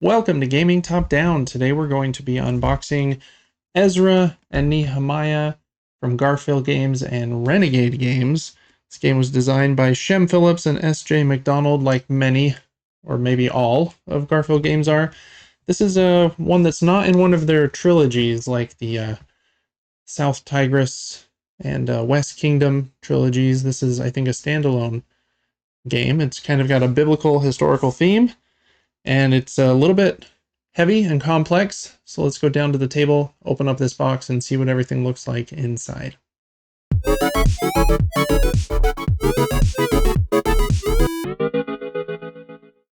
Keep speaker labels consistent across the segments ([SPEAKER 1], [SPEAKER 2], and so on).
[SPEAKER 1] Welcome to Gaming Top Down. Today we're going to be unboxing Ezra and Nehemiah from Garfield Games and Renegade Games. This game was designed by Shem Phillips and S.J. McDonald, like many, or maybe all, of Garfield Games are. This is one that's not in one of their trilogies, like the South Tigris and West Kingdom trilogies. This is, I think, a standalone game. It's kind of got a biblical historical theme, and it's a little bit heavy and complex. So let's go down to the table, open up this box, and see what everything looks like inside.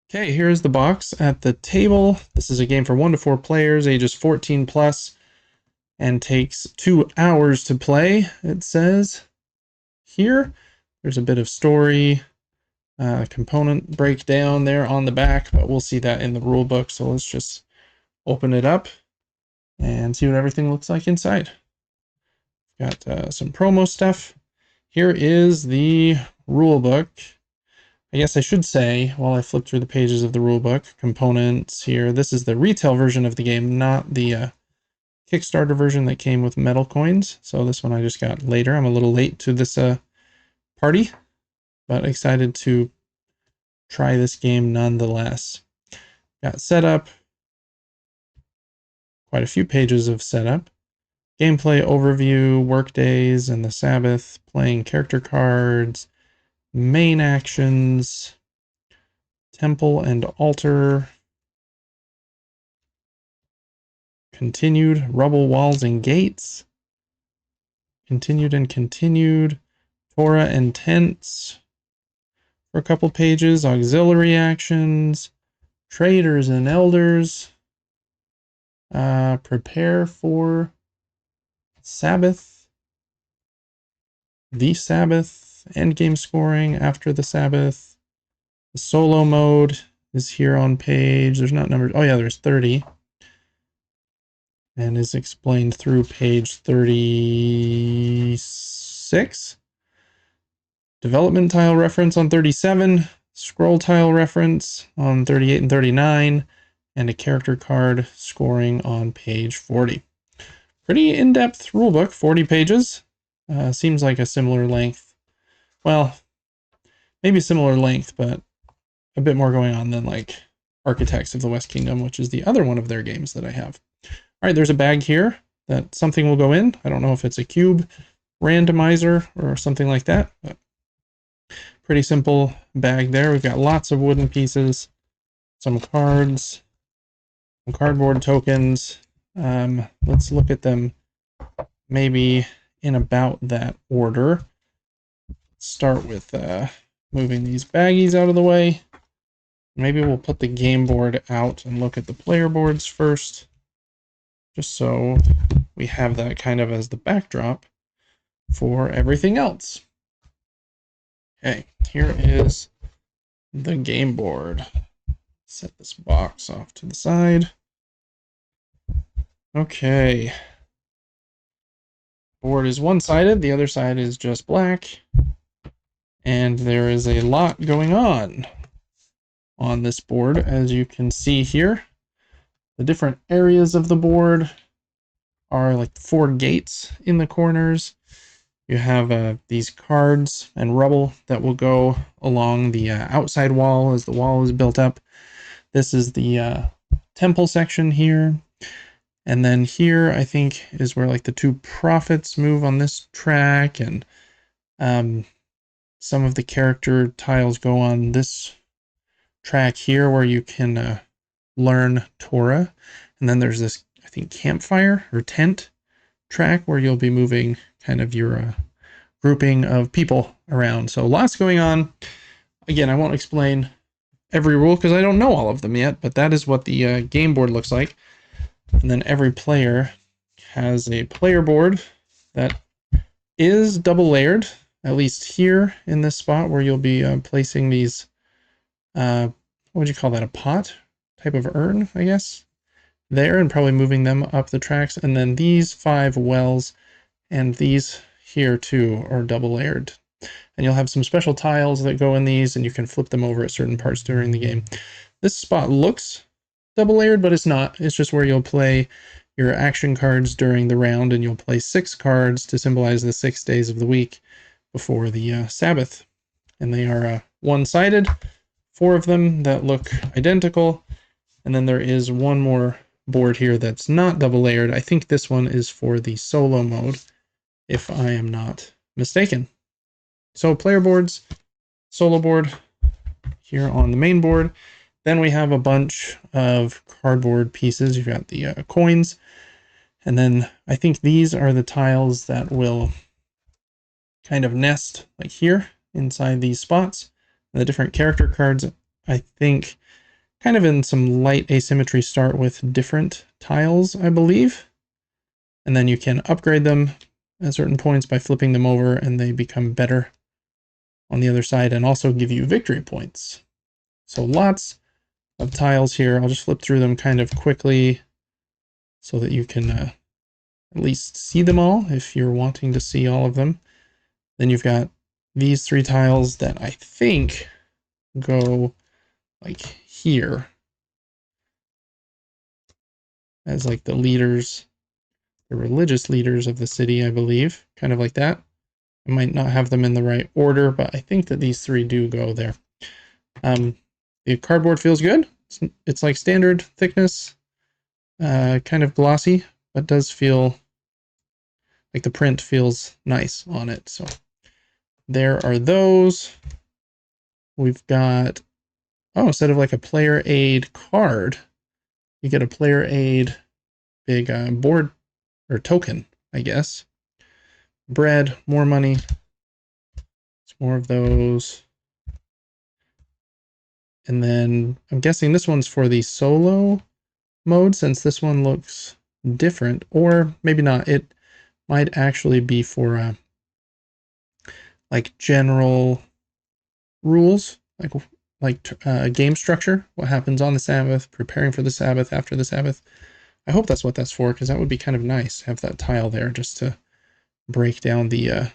[SPEAKER 1] Okay, here's the box at the table. This is a game for 1 to 4 players, ages 14 plus, and takes 2 hours to play, it says here. There's a bit of story, component breakdown there on the back, but we'll see that in the rule book. So let's just open it up and see what everything looks like inside. Got some promo stuff. Here is the rule book. I guess I should say, while I flip through the pages of the rule book, components here. This is the retail version of the game, not the Kickstarter version that came with metal coins. So this one I just got later. I'm a little late to this party, but excited to try this game nonetheless. Got setup, quite a few pages of setup, gameplay overview, workdays and the Sabbath, playing character cards, main actions, temple and altar, continued, rubble, walls and gates, continued and continued, Torah and tents for a couple pages, auxiliary actions, traders and elders, prepare for Sabbath, the Sabbath, endgame scoring after the Sabbath. The solo mode is here on page. There's not numbers. Oh yeah, there's 30. And is explained through page 36. Development tile reference on 37. Scroll tile reference on 38 and 39. And a character card scoring on page 40. Pretty in-depth rulebook, 40 pages. Seems like a similar length. Well, maybe similar length, but a bit more going on than like Architects of the West Kingdom, which is the other one of their games that I have. All right, there's a bag here that something will go in. I don't know if it's a cube randomizer or something like that, but pretty simple bag there. We've got lots of wooden pieces, some cards, some cardboard tokens. Let's look at them maybe in about that order. Let's start with moving these baggies out of the way. Maybe we'll put the game board out and look at the player boards first, just so we have that kind of as the backdrop for everything else. Okay, here is the game board. Set this box off to the side. Okay. Board is one-sided, the other side is just black. And there is a lot going on this board, as you can see here. The different areas of the board are like 4 gates in the corners. You have these cards and rubble that will go along the outside wall as the wall is built up. This is the temple section here. And then here, I think, is where like the 2 prophets move on this track, and some of the character tiles go on this track here where you can learn Torah. And then there's this, I think, campfire or tent track where you'll be moving kind of your grouping of people around. So lots going on. Again, I won't explain every rule because I don't know all of them yet, but that is what the game board looks like. And then every player has a player board that is double layered, at least here in this spot where you'll be placing these, what would you call that, a pot type of urn, I guess, there, and probably moving them up the tracks. And then these 5 wells and these here too are double layered. And you'll have some special tiles that go in these, and you can flip them over at certain parts during the game. This spot looks double layered, but it's not. It's just where you'll play your action cards during the round, and you'll play 6 cards to symbolize the 6 days of the week before the Sabbath. And they are one-sided, 4 of them that look identical, and then there is one more board here that's not double layered. I think this one is for the solo mode, if I am not mistaken. So player boards, solo board here on the main board. Then we have a bunch of cardboard pieces. You've got the coins, and then I think these are the tiles that will kind of nest like here inside these spots. And the different character cards, I think, kind of in some light asymmetry, start with different tiles, I believe. And then you can upgrade them at certain points by flipping them over, and they become better on the other side and also give you victory points. So lots of tiles here. I'll just flip through them kind of quickly so that you can at least see them all if you're wanting to see all of them. Then you've got these 3 tiles that I think go like here as like the leaders, the religious leaders of the city, I believe, kind of like that. I might not have them in the right order, but I think that these 3 do go there. The cardboard feels good. It's like standard thickness, kind of glossy, but does feel like the print feels nice on it. So there are those. We've got, instead of like a player aid card, you get a player aid big board or token, I guess. Bread, more money. It's more of those. And then I'm guessing this one's for the solo mode, since this one looks different, or maybe not. It might actually be for like general rules, like game structure, what happens on the Sabbath, preparing for the Sabbath, after the Sabbath. I hope that's what that's for, because that would be kind of nice to have that tile there just to break down the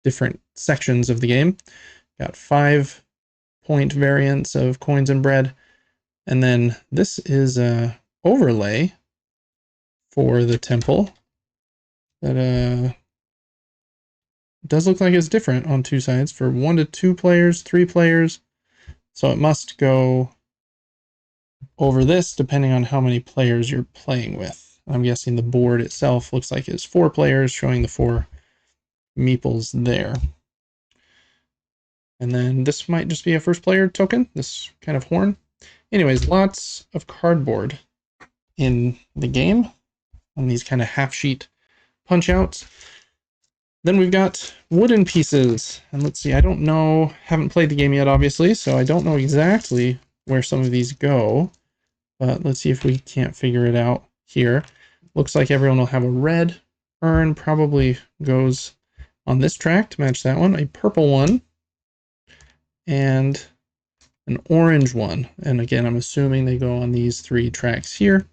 [SPEAKER 1] different sections of the game. Got 5-point variants of coins and bread. And then this is a overlay for the temple that does look like it's different on 2 sides for 1 to 2 players, 3 players. So it must go over this depending on how many players you're playing with. I'm guessing the board itself looks like it's 4 players, showing the 4 meeples there. And then this might just be a first player token, this kind of horn. Anyways, lots of cardboard in the game on these kind of half sheet punch outs. Then we've got wooden pieces, and let's see, I don't know, haven't played the game yet, obviously, so I don't know exactly where some of these go, but let's see if we can't figure it out here. Looks like everyone will have a red urn, probably goes on this track to match that one, a purple one, and an orange one. And again, I'm assuming they go on these 3 tracks here.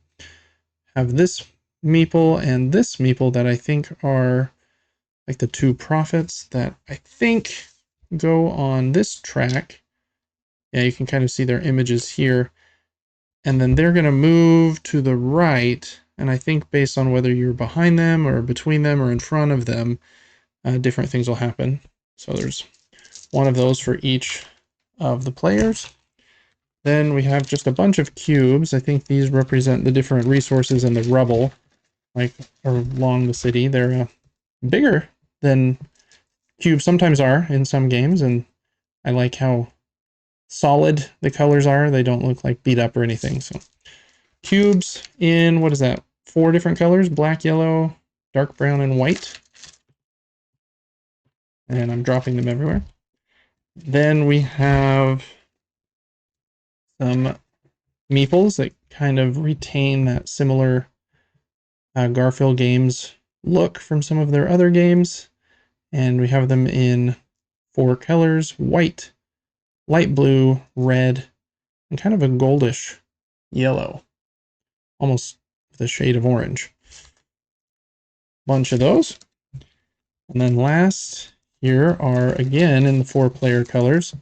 [SPEAKER 1] Have this meeple and this meeple that I think are like the 2 prophets that I think go on this track. Yeah, you can kind of see their images here. And then they're going to move to the right. And I think based on whether you're behind them or between them or in front of them, different things will happen. So there's one of those for each of the players. Then we have just a bunch of cubes. I think these represent the different resources in the rubble, like along the city. They're bigger than cubes sometimes are in some games, and I like how solid the colors are. They don't look like beat up or anything. So cubes in, what is that, 4 different colors: black, yellow, dark brown, and white. And I'm dropping them everywhere. Then we have some meeples that kind of retain that similar Garfield Games look from some of their other games. And we have them in 4 colors: white, light blue, red, and kind of a goldish yellow, almost with a shade of orange. Bunch of those. And then last here are, again, in the 4-player colors,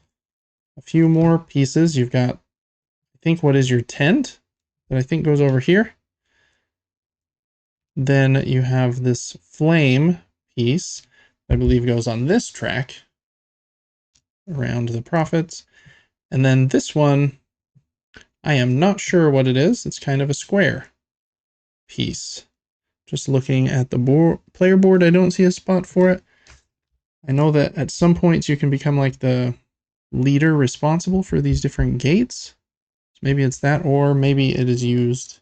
[SPEAKER 1] a few more pieces. You've got, I think, what is your tent? that I think goes over here. Then you have this flame piece, I believe goes on this track around the prophets. And then this one, I am not sure what it is. It's kind of a square piece. Just looking at the player board, I don't see a spot for it. I know that at some points you can become like the leader responsible for these different gates. So maybe it's that, or maybe it is used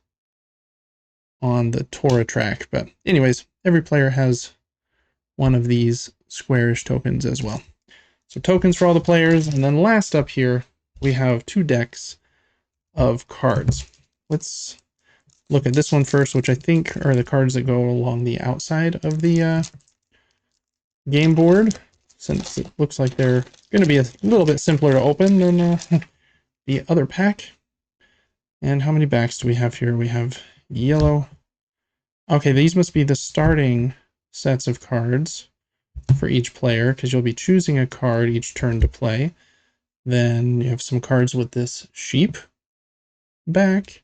[SPEAKER 1] on the Torah track. But anyways, every player has one of these squarish tokens as well. So tokens for all the players. And then last up here, we have 2 decks of cards. Let's look at this one first, which I think are the cards that go along the outside of the game board, since it looks like they're going to be a little bit simpler to open than the other pack. And how many backs do we have here? We have yellow. Okay, these must be the starting sets of cards for each player, because you'll be choosing a card each turn to play. Then you have some cards with this sheep back.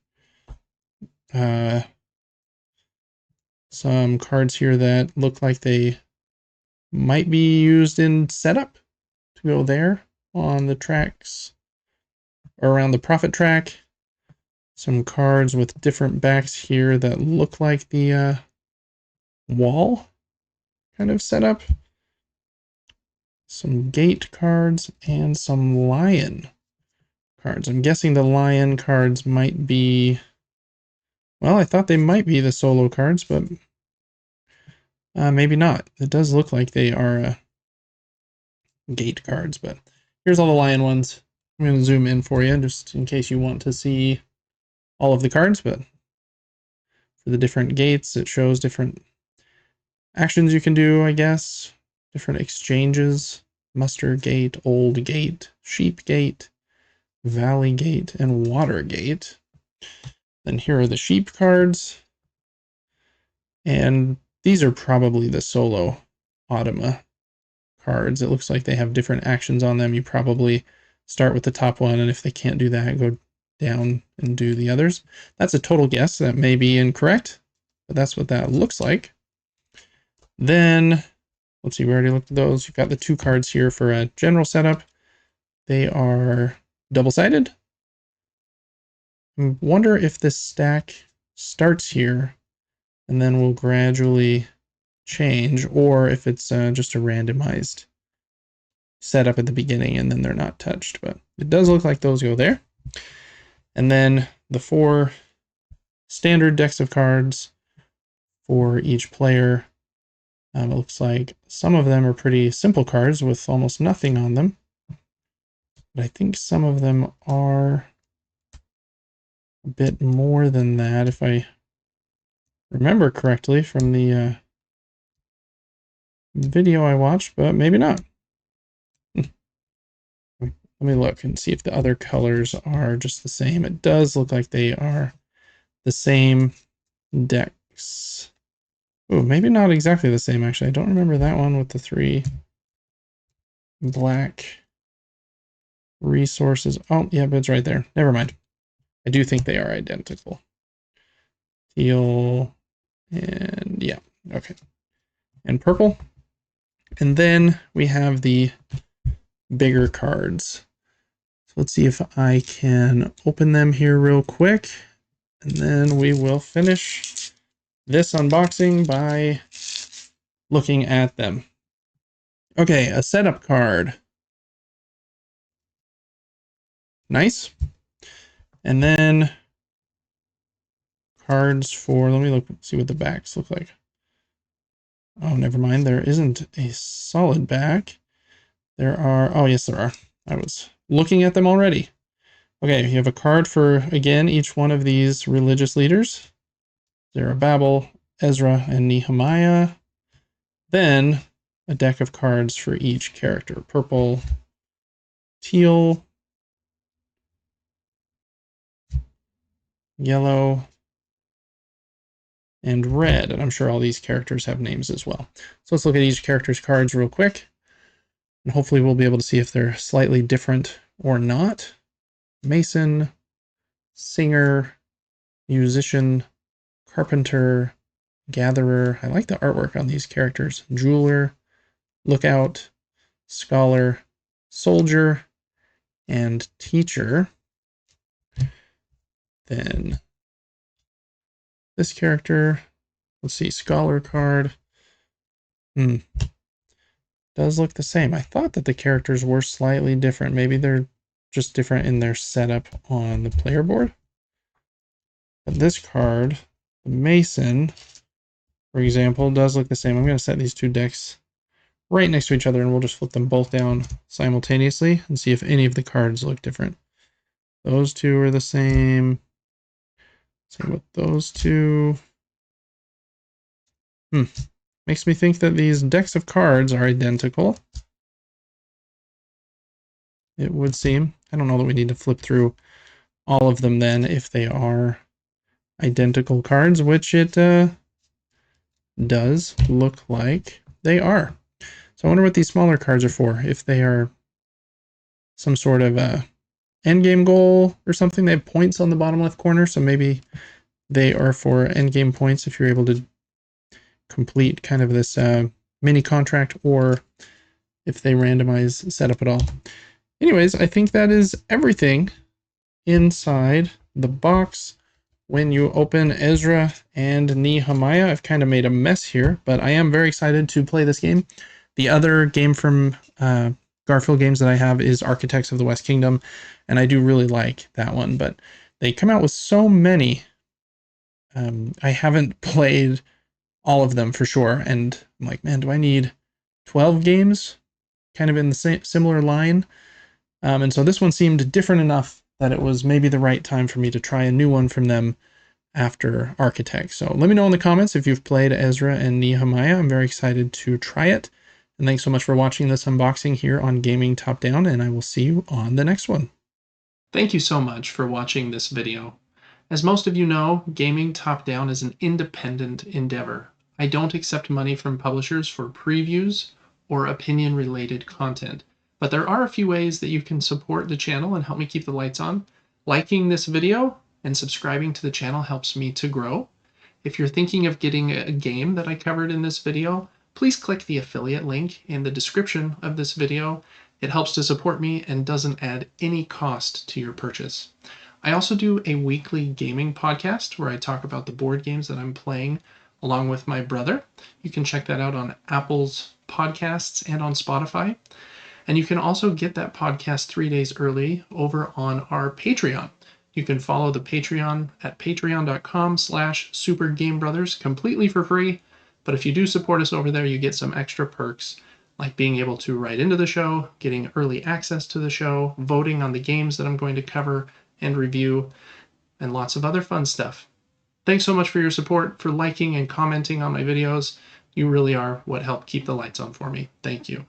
[SPEAKER 1] Some cards here that look like they might be used in setup to go there on the tracks or around the prophet track. Some cards with different backs here that look like the wall kind of setup. Some gate cards and some lion cards. I'm guessing the lion cards might be, well, I thought they might be the solo cards, but maybe not. It does look like they are gate cards, but here's all the lion ones. I'm going to zoom in for you just in case you want to see all of the cards, but for the different gates, it shows different actions you can do, I guess. Different exchanges. Muster Gate, Old Gate, Sheep Gate, Valley Gate, and Water Gate. Then here are the sheep cards. And these are probably the solo Automa cards. It looks like they have different actions on them. You probably start with the top one, and if they can't do that, go down and do the others. That's a total guess. That may be incorrect, but that's what that looks like. Then, let's see, we already looked at those. You've got the 2 cards here for a general setup. They are double-sided. I wonder if this stack starts here and then will gradually change, or if it's just a randomized setup at the beginning and then they're not touched. But it does look like those go there. And then the 4 standard decks of cards for each player. It looks like some of them are pretty simple cards with almost nothing on them. But I think some of them are a bit more than that, if I remember correctly from the video I watched, but maybe not. Let me look and see if the other colors are just the same. It does look like they are the same decks. Oh, maybe not exactly the same, actually. I don't remember that one with the 3 black resources. Oh, yeah, but it's right there. Never mind. I do think they are identical. Teal and yeah, okay. And purple. And then we have the bigger cards. So let's see if I can open them here real quick. And then we will finish this unboxing by looking at them. Okay, a setup card. Nice. And then cards for, let me look, see what the backs look like. Oh, never mind. There isn't a solid back. There are, oh yes, there are. I was looking at them already. Okay, you have a card for, again, each one of these religious leaders. Zerubbabel, Ezra, and Nehemiah. Then a deck of cards for each character. Purple, teal, yellow, and red. And I'm sure all these characters have names as well. So let's look at each character's cards real quick. And hopefully we'll be able to see if they're slightly different or not. Mason, Singer, musician, carpenter, gatherer. I like the artwork on these characters. Jeweler, lookout, scholar, soldier, and teacher. Then this character, let's see, scholar card. Does look the same. I thought that the characters were slightly different. Maybe they're just different in their setup on the player board. But this card, the Mason, for example, does look the same. I'm going to set these two decks right next to each other, and we'll just flip them both down simultaneously and see if any of the cards look different. Those two are the same. Same with those two. Makes me think that these decks of cards are identical. It would seem. I don't know that we need to flip through all of them then if they are identical cards, which it does look like they are. So I wonder what these smaller cards are for. If they are some sort of endgame goal or something. They have points on the bottom left corner, so maybe they are for endgame points if you're able to complete kind of this mini contract, or if they randomize setup at all. Anyways, I think that is everything inside the box. When you open Ezra and Nehemiah, I've kind of made a mess here, but I am very excited to play this game. The other game from Garfield games that I have is Architects of the West Kingdom, and I do really like that one, but they come out with so many. I haven't played all of them for sure, and I'm like, man, do I need 12 games? Kind of in the same similar line. And so this one seemed different enough that it was maybe the right time for me to try a new one from them after Architect. So let me know in the comments if you've played Ezra and Nehemiah. I'm very excited to try it. And thanks so much for watching this unboxing here on Gaming Top Down, and I will see you on the next one. Thank you so much for watching this video. As most of you know, Gaming Top Down is an independent endeavor. I don't accept money from publishers for previews or opinion-related content. But there are a few ways that you can support the channel and help me keep the lights on. Liking this video and subscribing to the channel helps me to grow. If you're thinking of getting a game that I covered in this video, please click the affiliate link in the description of this video. It helps to support me and doesn't add any cost to your purchase. I also do a weekly gaming podcast where I talk about the board games that I'm playing along with my brother. You can check that out on Apple's podcasts and on Spotify. And you can also get that podcast 3 days early over on our Patreon. You can follow the Patreon at patreon.com/supergamebrothers completely for free. But if you do support us over there, you get some extra perks, like being able to write into the show, getting early access to the show, voting on the games that I'm going to cover and review, and lots of other fun stuff. Thanks so much for your support, for liking and commenting on my videos. You really are what helped keep the lights on for me. Thank you.